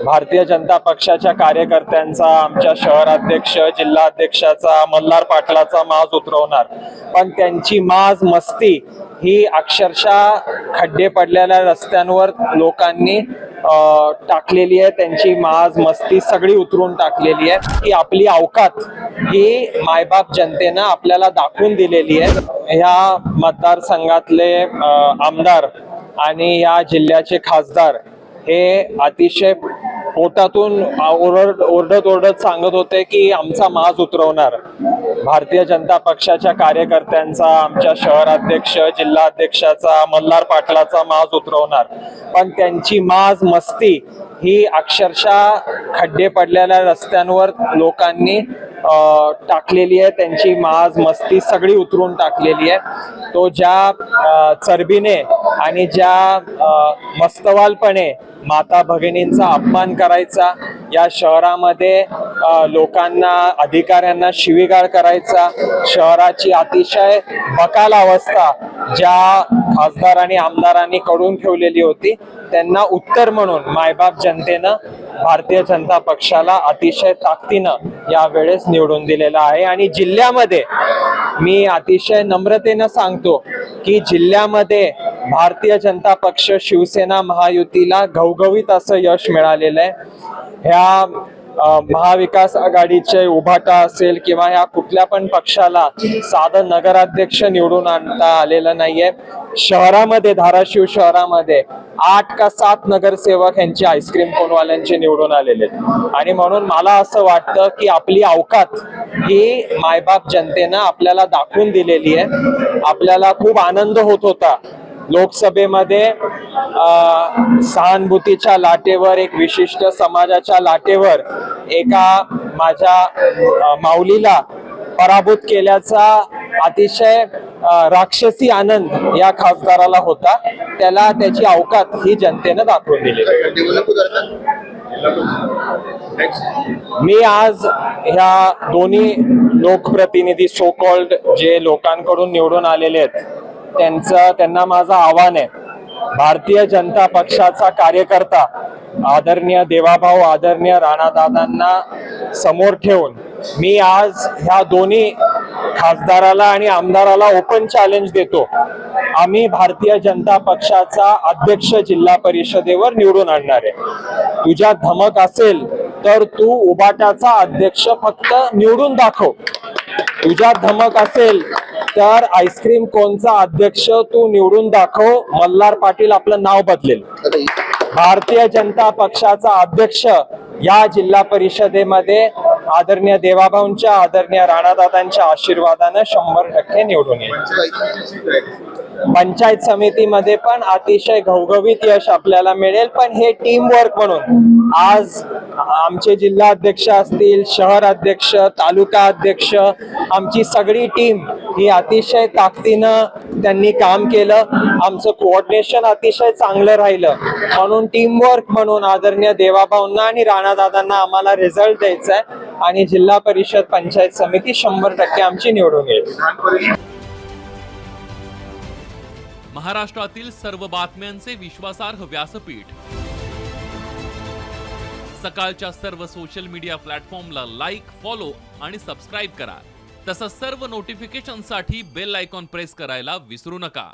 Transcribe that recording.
भारतीय जनता पक्षाच्या कार्यकर्त्यांचा, आमच्या शहराध्यक्ष जिल्हाध्यक्षाचा, मल्हार पाटलाचा माज उतरवणार, पण त्यांची माज मस्ती ही अक्षरशः खड्डे पडलेल्या रस्त्यांवर लोकांनी टाकलेली आहे. त्यांची माज मस्ती सगळी उतरून टाकलेली आहे की आपली अवकात ही मायबाप जनतेनं आपल्याला दाखवून दिलेली आहे. ह्या मतदारसंघातले आमदार आणि या जिल्ह्याचे खासदार हे अतिशय पोटातून ओरडत सांगत होते की आमचा माज उतरवणार. भारतीय जनता पक्षाच्या कार्यकर्त्यांचा, आमच्या शहराध्यक्ष जिल्हाध्यक्षाचा, मल्हार पाटलाचा माज उतरवणार, पण त्यांची माज मस्ती ही अक्षरशः खड्डे पडलेल्या रस्त्यांवर लोकांनी टाकलेली आहे. त्यांची माज मस्ती सगळी उतरून टाकलेली आहे. तो ज्या चरबीने आणि ज्या मस्तवालपणे माता भगिनींचा अपमान करायचा, या शहरामध्ये लोकांना, अधिकाऱ्यांना शिवीगाळ करायचा, शहराची अतिशय बकाल अवस्था ज्या खासदार आणि आमदारांनी करून ठेवलेली होती, त्यांना उत्तर म्हणून मायबाप जनतेनं भारतीय जनता पक्षाला अतिशय ताकदीनं यावेळेस निवडून दिलेला आहे. आणि जिल्ह्यामध्ये मी अतिशय नम्रतेनं सांगतो की जिल्ह्यामध्ये भारतीय जनता पक्ष शिवसेना महायुतीला घवघवीत असं यश मिळालेलं आहे. ह्या महाविकास आघाडीचे उभाटा असेल किंवा ह्या कुठल्या पण पक्षाला साधं नगराध्यक्ष निवडून आणता आलेलं नाहीये. शहरामध्ये, धाराशिव शहरामध्ये 8 का 7 नगरसेवक यांचे आईस्क्रीम कोनवाल्यांचे निवडून आलेले आहेत. आणि म्हणून मला असं वाटतं की आपली अवकात ही मायबाप जनतेनं आपल्याला दाखवून दिलेली आहे. आपल्याला खूप आनंद होत होता लोकसभेमध्ये सहानुभूतीच्या लाटेवर, एक विशिष्ट समाजाच्या लाटेवर एका माझ्या माऊलीला पराभूत केल्याचा अतिशय राक्षसी आनंद या खासदाराला होता. त्याला त्याची अवकात ही जनतेनं दाखवून दिली. मी आज ह्या दोन्ही लोकप्रतिनिधी, सो कॉल्ड जे लोकांकडून निवडून आलेले आहेत, त्यांना माझं आव्हान आहे. भारतीय जनता पक्षाचा कार्यकर्ता आदरणीय देवाभाऊ, आदरणीय राणादादांना समोर ठेवून मी आज ह्या दोन्ही खासदाराला आणि आमदाराला ओपन चॅलेंज देतो. आम्ही भारतीय जनता पक्षाचा अध्यक्ष जिल्हा परिषदेवर निवडून आणणार आहे. तुझ्या धमक असेल तर तू उबाटाचा अध्यक्ष फक्त निवडून दाखव. तुझ्या धमक असेल तर आईस्क्रीम कोनचा अध्यक्ष तू निवडून दाखव. मल्हार पाटील आपलं नाव बदलेल. भारतीय जनता पक्षाचा अध्यक्ष या जिल्हा परिषदेमध्ये आदरणीय देवाभाऊंच्या, आदरणीय राणादादांच्या आशीर्वादानं 100% निवडून येईल. पंचायत समितीमध्ये पण अतिशय घवघवीत यश आपल्याला मिळेल. पण हे टीम वर्क म्हणून आज आमचे जिल्हाध्यक्ष असतील, शहर अध्यक्ष, तालुका अध्यक्ष, आमची सगळी टीम ही अतिशय ताकदीनं त्यांनी काम केलं. आमचं कोऑर्डिनेशन अतिशय चांगलं राहिलं. म्हणून टीम वर्क म्हणून आदरणीय देवाभाऊंना आणि राणादादांना आम्हाला रिझल्ट द्यायचा आहे आणि जिल्हा परिषद, पंचायत समिती 100% आमची निवडून येईल. महाराष्ट्रातील सर्व बातम्यांचे विश्वासार्ह व्यासपीठ, सकाळच्या सर्व सोशल मीडिया प्लॅटफॉर्मला लाईक, फॉलो आणि सबस्क्राईब करा. तसंच सर्व नोटिफिकेशनसाठी बेल आयकॉन प्रेस करायला विसरू नका.